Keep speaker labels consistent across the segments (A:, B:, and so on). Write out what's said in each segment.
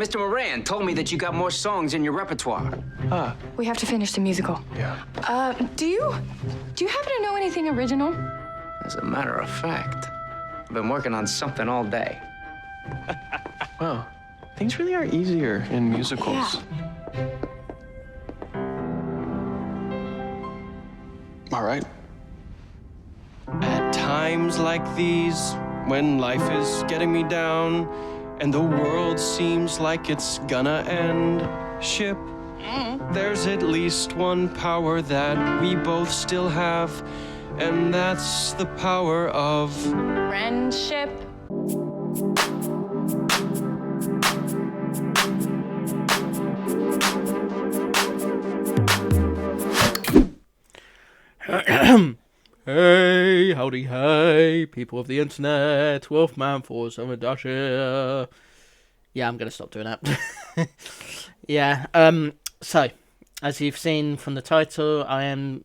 A: Mr. Moran told me that you got more songs in your repertoire.
B: We have to finish the musical.
C: Yeah.
B: Do you happen to know anything original?
A: As a matter of fact, I've been working on something all day.
C: Wow. Things really are easier in musicals.
B: Yeah.
C: All right. At times like these, when life is getting me down, and the world seems like it's gonna end, ship, there's at least one power that we both still have, and that's the power of
B: Friendship.
D: Hey, howdy, hey, people of the internet, Wolfman 47 here. Yeah, I'm gonna stop doing that. Yeah, so, as you've seen from the title,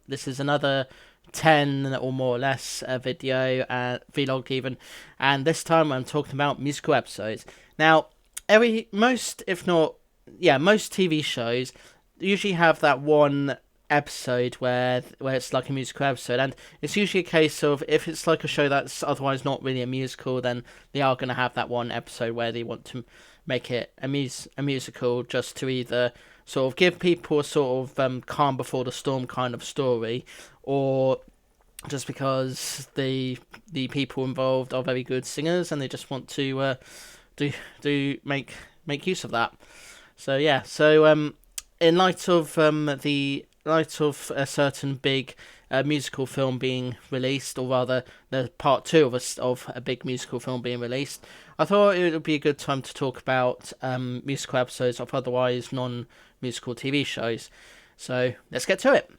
D: this is another 10 or more or less video, vlog even, and this time I'm talking about musical episodes. Now, most TV shows usually have that one episode where it's like a musical episode, and it's usually a case of, if it's like a show that's otherwise not really a musical, then they are going to have that one episode where they want to make it a musical, just to either sort of give people a sort of calm before the storm kind of story, or just because the people involved are very good singers and they just want to make use of that. So yeah, in light of a certain big musical film being released, or rather the part 2 of a big musical film being released, I thought it would be a good time to talk about musical episodes of otherwise non-musical TV shows. So let's get to it.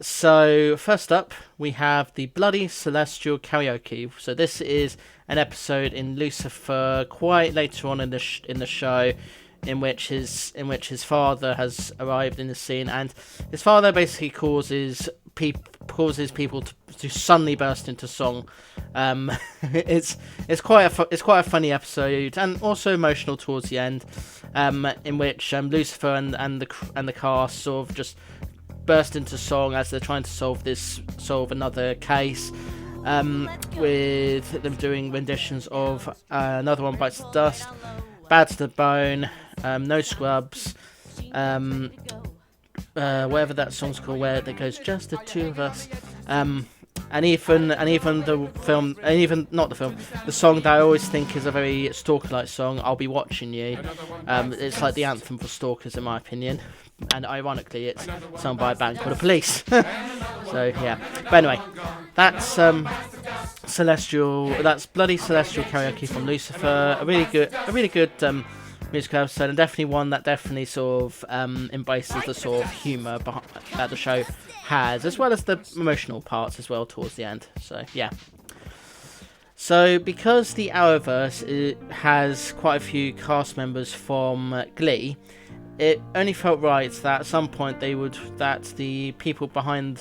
D: So first up, we have the Bloody Celestial Karaoke. So this is an episode in Lucifer quite later on in the show, in which his father has arrived in the scene, and his father basically causes people to suddenly burst into song. It's quite a funny episode, and also emotional towards the end, in which Lucifer and the cast sort of just burst into song as they're trying to solve another case, with them doing renditions of Another One Bites the Dust, Bad to the Bone, No Scrubs, whatever that song's called, where it goes just the two of us, and even the film, and even not the film, the song that I always think is a very stalker-like song, I'll Be Watching You. It's like the anthem for stalkers, in my opinion, and ironically, it's sung by a band called The Police. So yeah, but anyway, that's Bloody Celestial Karaoke from Lucifer. A really good musical episode, and definitely one that definitely sort of embraces the sort of humour that the show has, as well as the emotional parts as well towards the end. So yeah. So because the Arrowverse has quite a few cast members from Glee, it only felt right that at some point the people behind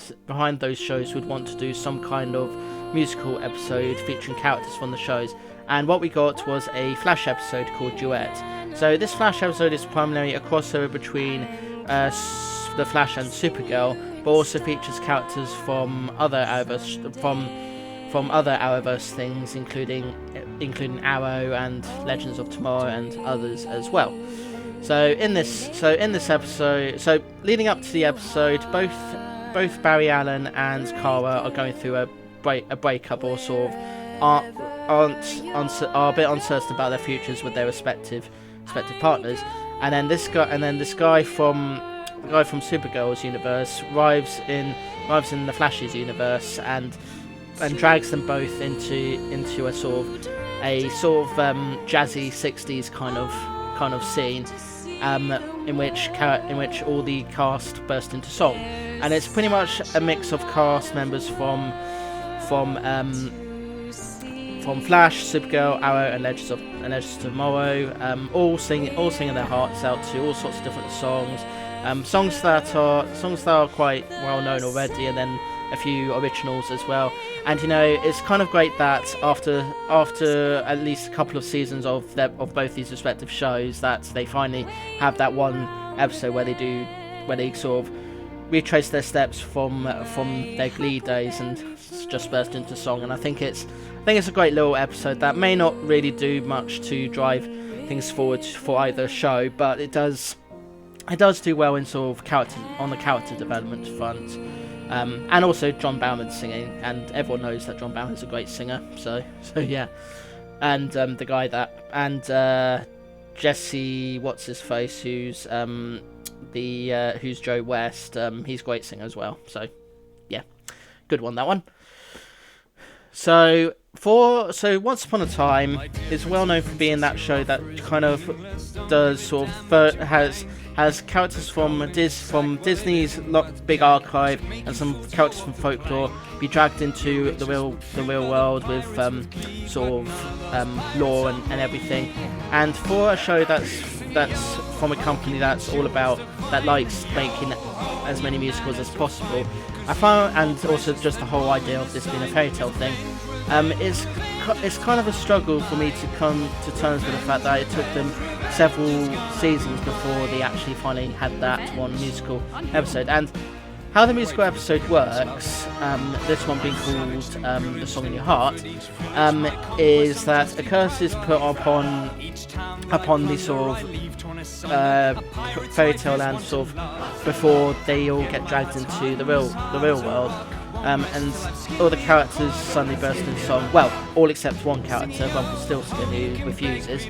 D: those shows would want to do some kind of musical episode featuring characters from the shows. And what we got was a Flash episode called Duet. So this Flash episode is primarily a crossover between the Flash and Supergirl, but also features characters from other Arrowverse things, including Arrow and Legends of Tomorrow and others as well. So in this episode, leading up to the episode, both Barry Allen and Kara are going through a breakup, or sort of are a bit uncertain about their futures with their respective partners. And then this guy from Supergirl's universe arrives in the Flash's universe and drags them both into a sort of jazzy 60s kind of scene, in which all the cast burst into song, and it's pretty much a mix of cast members from Flash, Supergirl, Arrow, and Legends of Tomorrow, all singing their hearts out to all sorts of different songs, songs that are quite well known already, and then a few originals as well. And it's kind of great that after at least a couple of seasons of both these respective shows, that they finally have that one episode where they sort of retrace their steps from their Glee days and just burst into song. And I think it's a great little episode that may not really do much to drive things forward for either show, but it does do well in sort of on the character development front. And also John Bowman singing, and everyone knows that John Bowman's a great singer, so yeah. And the guy Jesse, what's his face, who's Joe West, he's a great singer as well, so yeah, good one, that one. So Once Upon a Time is well known for being that show that kind of does sort of has characters from Disney's big archive and some characters from folklore be dragged into the real world with sort of lore and everything. And for a show that's from a company that likes making as many musicals as possible, I found, and also just the whole idea of this being a fairy tale thing, it's kind of a struggle for me to come to terms with the fact that it took them several seasons before they actually finally had that one musical episode. And how the musical episode works, this one being called The Song in Your Heart, is that a curse is put upon the sort of fairy tale land sort of before they all get dragged into the real world. And all the characters suddenly burst into song. Well, all except one character, Rumpelstiltskin, who refuses.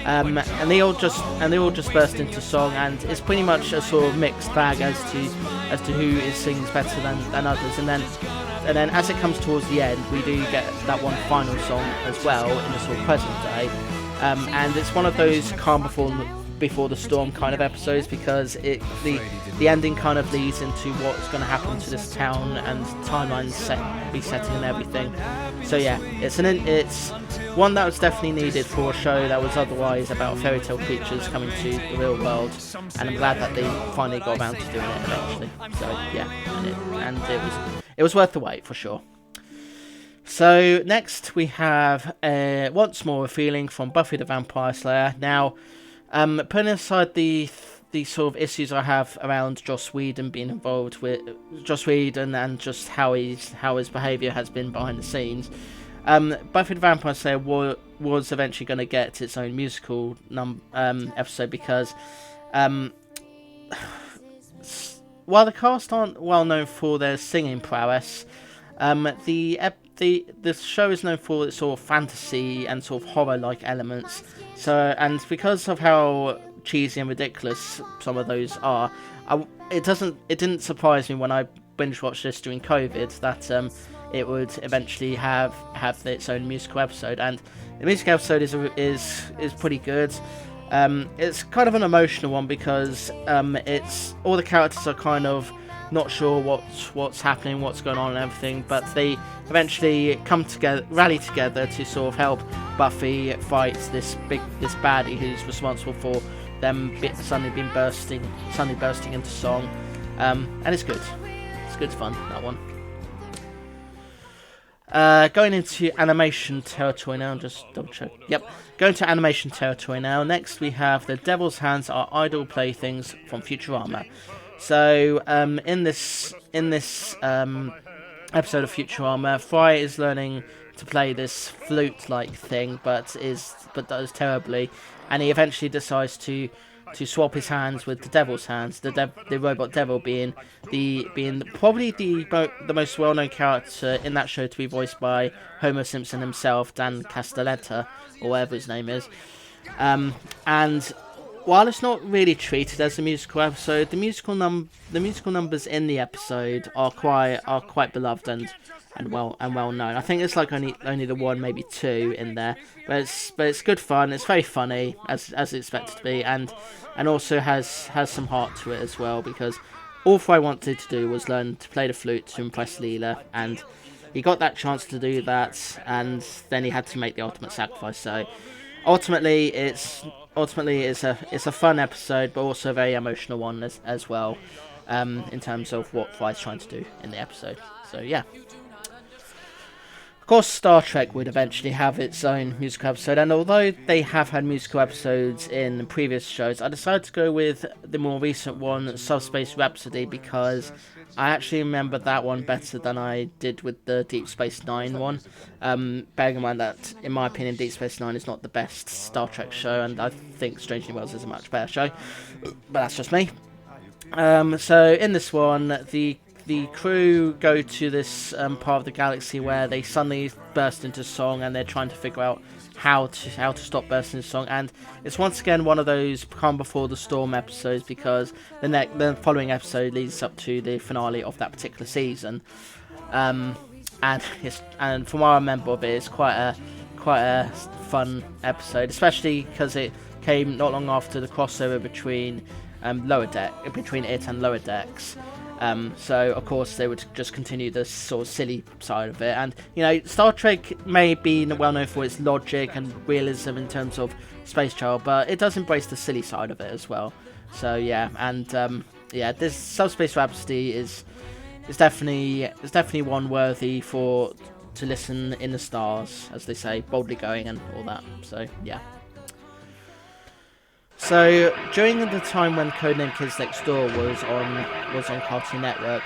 D: And they all just burst into song, and it's pretty much a sort of mixed bag as to who sings better than others. And then as it comes towards the end, we do get that one final song as well in the sort of present day. And it's one of those calm before the storm kind of episodes, because the ending kind of leads into what's going to happen to this town and timelines setting and everything. So yeah, it's one that was definitely needed for a show that was otherwise about fairy tale creatures coming to the real world, and I'm glad that they finally got around to doing it eventually. So yeah, it was worth the wait for sure. So next we have once more a feeling from Buffy the Vampire Slayer. Now, putting aside the sort of issues I have around Joss Whedon being involved with Joss Whedon and just how his behaviour has been behind the scenes, Buffy the Vampire Slayer was eventually going to get its own musical episode, because while the cast aren't well known for their singing prowess, the show is known for its sort of fantasy and sort of horror-like elements. So, and because of how cheesy and ridiculous some of those are, it didn't surprise me when I binge watched this during COVID that it would eventually have its own musical episode. And the musical episode is pretty good. It's kind of an emotional one because it's all the characters are kind of not sure what's happening, what's going on and everything, but they eventually rally together to sort of help Buffy fight this baddie who's responsible for them suddenly bursting into song. And it's good. It's good fun, that one. Going into animation territory now, just double check. Yep, going to animation territory now. Next we have The Devil's Hands Are Idle Playthings from Futurama. So, in this episode of Futurama, Fry is learning to play this flute-like thing, but does terribly, and he eventually decides to swap his hands with the Devil's Hands. The robot devil being probably the most well-known character in that show to be voiced by Homer Simpson himself, Dan Castellaneta, or whatever his name is, and while it's not really treated as a musical episode, the musical numbers in the episode are quite beloved and well known. I think it's like only the one, maybe two in there, but it's good fun. It's very funny as it's expected to be, and also has some heart to it as well, because all Fry wanted to do was learn to play the flute to impress Leela, and he got that chance to do that, and then he had to make the ultimate sacrifice. So ultimately it's a fun episode, but also a very emotional one as well. in terms of what Fry's trying to do in the episode. So yeah. Of course, Star Trek would eventually have its own musical episode, and although they have had musical episodes in previous shows, I decided to go with the more recent one, Subspace Rhapsody, because I actually remember that one better than I did with the Deep Space Nine one. Bearing in mind that, in my opinion, Deep Space Nine is not the best Star Trek show, and I think Strangely Worlds is a much better show, but that's just me. So in this one, the crew go to this part of the galaxy where they suddenly burst into song, and they're trying to figure out how to stop bursting into song. And it's once again one of those calm before the storm episodes, because the following episode leads up to the finale of that particular season. And from what I remember of it, it's quite a fun episode, especially because it came not long after the crossover between it and Lower Decks. So of course they would just continue the sort of silly side of it, and Star Trek may be well known for its logic and realism in terms of space travel, but it does embrace the silly side of it as well. So yeah, and this Subspace Rhapsody is definitely one worthy to listen in the stars, as they say, boldly going and all that. So yeah. So during the time when Codename Kids Next Door was on Cartoon Network,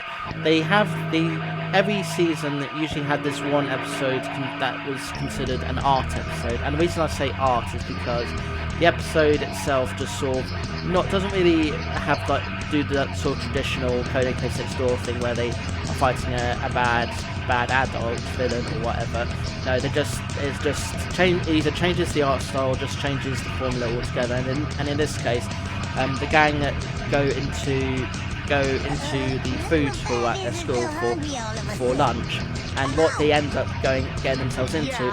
D: every season usually had this one episode that was considered an art episode, and the reason I say art is because the episode itself just sort of doesn't really do that sort of traditional Codename Kids Next Door thing where they are fighting a bad adult villain or whatever. No, either changes the art style or just changes the formula altogether. And in this case, the gang go into the food hall at their school for lunch, and what they end up getting themselves into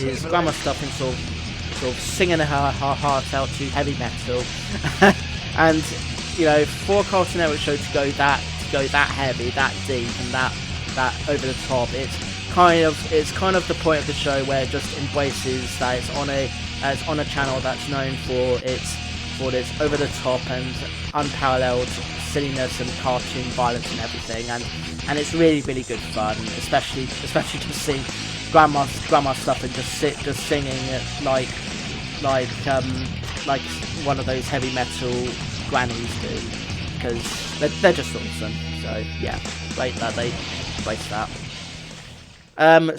D: is Grandma stuffing sort of singing her heart out to heavy metal, and for a Cartoon Network show to go that heavy, that deep, and that over the top, it's kind of the point of the show where it just embraces that it's on a channel that's known for its over the top and unparalleled silliness and cartoon violence and everything, and it's really, really good fun, especially to see grandma stuff and just singing like one of those heavy metal grannies do, because they're just awesome. So yeah, great that they embrace that.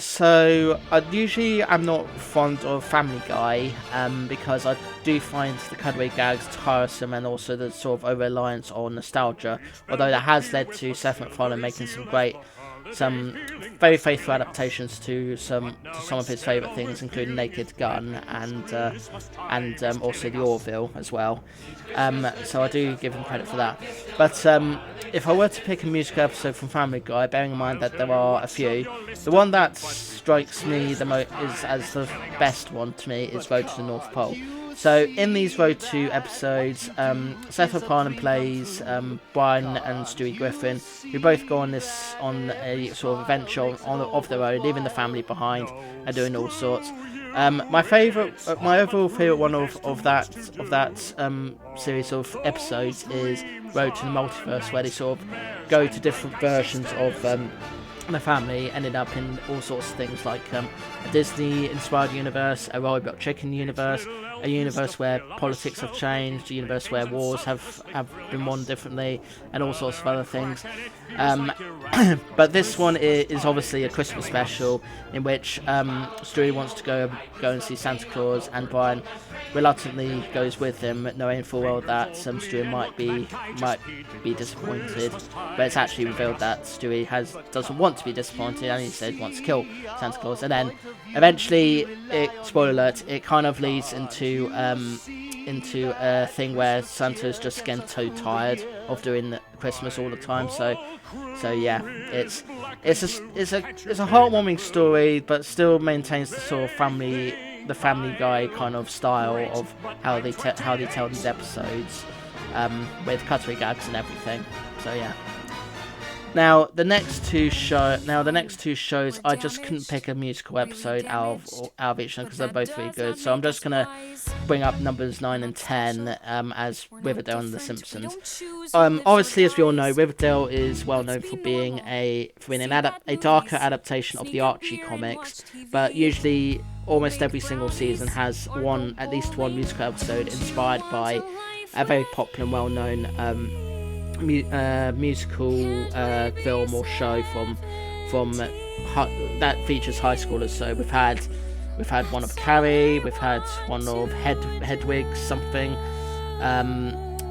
D: So I'm not fond of Family Guy, because I do find the cutaway gags tiresome, and also the sort of over-reliance on nostalgia, although that has led to Seth MacFarlane making some very faithful adaptations to some of his favourite things, including Naked Gun and also The Orville as well. So I do give him credit for that. But if I were to pick a musical episode from Family Guy, bearing in mind that there are a few, the one that strikes me the most as the best one to me is Road to the North Pole. So in these Road 2 episodes, Seth MacFarlane plays Brian and Stewie Griffin, who both go on a sort of adventure of their own, leaving the family behind and doing all sorts. My overall favourite one of that series of episodes is Road to the Multiverse, where they sort of go to different versions of the family, ended up in all sorts of things like a Disney-inspired universe, a Robot Chicken universe, a universe where politics have changed, a universe where wars have been won differently, and all sorts of other things. But this one is obviously a Christmas special in which Stewie wants to go and see Santa Claus, and Brian reluctantly goes with him, knowing full well that Stewie might be disappointed. But it's actually revealed that Stewie doesn't want to be disappointed, and he said wants to kill Santa Claus. And then eventually, spoiler alert, it kind of leads into a thing where Santa's just getting so tired of doing Christmas all the time. So yeah, it's a heartwarming story, but still maintains the sort of Family Guy kind of style of how they tell these episodes, with cutaway gags and everything. So yeah. Now the next two shows, I just couldn't pick a musical episode out of each one because they're both really good. So I'm just gonna bring up numbers 9 and 10 as Riverdale and The Simpsons. Obviously, as we all know, Riverdale is well known for being a darker adaptation of the Archie comics, but usually almost every single season has at least one musical episode inspired by a very popular and well-known musical film or show from that features high schoolers. So we've had one of Carrie, we've had one of Hedwig something.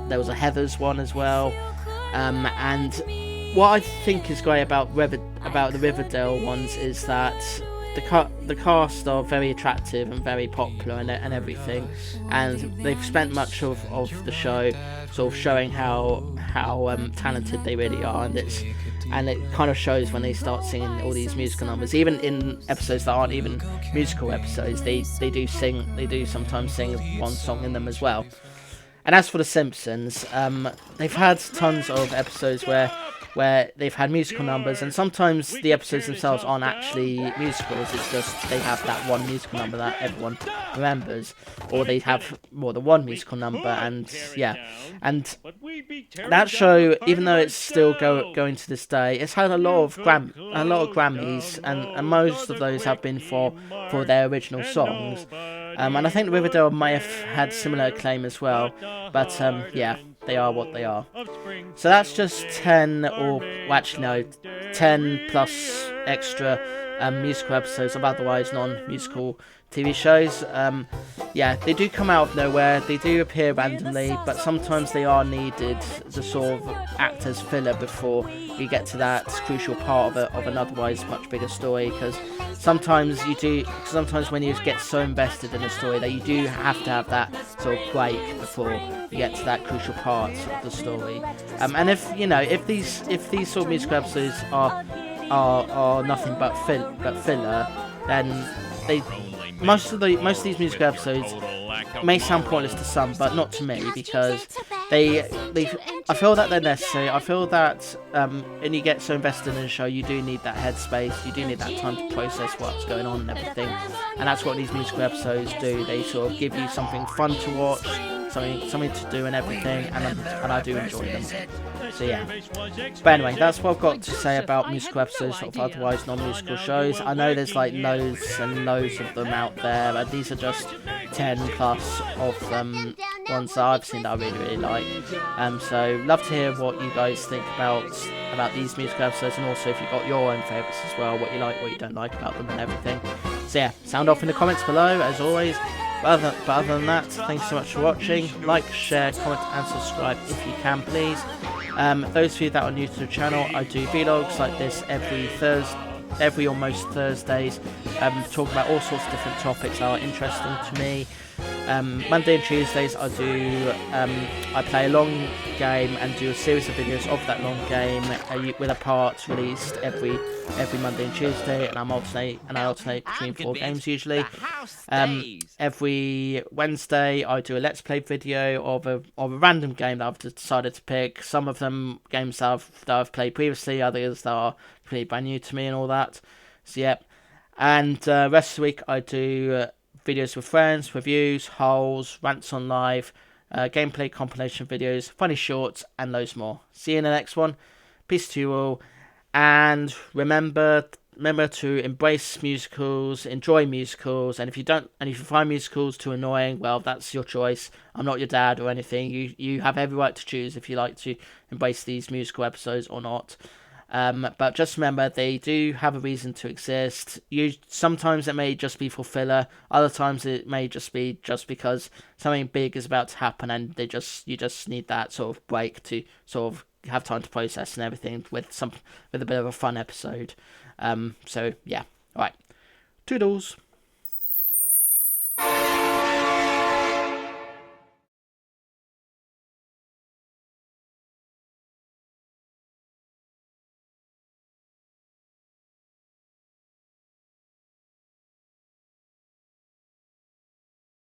D: There was a Heathers one as well. And what I think is great about the Riverdale ones is that the cast are very attractive and very popular and everything, and they've spent much of the show sort of showing how talented they really are, and it kind of shows when they start singing all these musical numbers. Even in episodes that aren't even musical episodes, they do sometimes sing one song in them as well. And as for The Simpsons, they've had tons of episodes where they've had musical numbers, and sometimes the episodes themselves aren't actually musicals, it's just they have that one musical number that everyone remembers, or they have more than one musical number, and that show, even though it's still going to this day, it's had a lot of Grammys, and most of those have been for their original songs, and I think Riverdale may have had similar acclaim as well, but they are what they are. So that's just 10 plus extra musical episodes of otherwise non-musical TV shows. They do come out of nowhere, they do appear randomly, but sometimes they are needed to sort of act as filler before you get to that crucial part of an otherwise much bigger story, because sometimes when you get so invested in a story that you do have to have that sort of break before you get to that crucial part of the story. And if these sort of musical episodes are nothing but filler, then most of these musical episodes may sound pointless to some, but not to me, because I feel that they're necessary. I feel that when you get so invested in a show, you do need that headspace, you do need that time to process what's going on and everything, and that's what these musical episodes do. They sort of give you something fun to watch, something to do and everything, and I do enjoy them. So yeah. But anyway, that's what I've got to say about musical episodes of otherwise non-musical shows. I know there's like loads and loads of them out there, but these are just 10 plus of them, ones that I've seen that I really, really like. So love to hear what you guys think about these musical episodes, and also if you've got your own favourites as well, what you like, what you don't like about them and everything. So yeah, sound off in the comments below as always. But other than that, thanks so much for watching. Like, share, comment and subscribe if you can, please. Those of you that are new to the channel, I do vlogs like this every or most Thursdays, talk about all sorts of different topics that are interesting to me. Monday and Tuesdays I play a long game and do a series of videos of that long game with a part released every Monday and Tuesday, and I alternate between 4 games usually. Every Wednesday I do a let's play video of a random game that I've decided to pick. Some of them games that I've played previously, others that are completely brand new to me and all that. So yeah, and rest of the week I do videos with friends, reviews, hauls, rants on live, gameplay compilation videos, funny shorts, and loads more. See you in the next one. Peace to you all, and remember to embrace musicals, enjoy musicals, and if you find musicals too annoying, well, that's your choice. I'm not your dad or anything. You have every right to choose if you like to embrace these musical episodes or not. But just remember, they do have a reason to exist. Sometimes it may just be for filler. Other times it may just be because something big is about to happen, and you just need that sort of break to sort of have time to process and everything with a bit of a fun episode. So yeah, all right, toodles.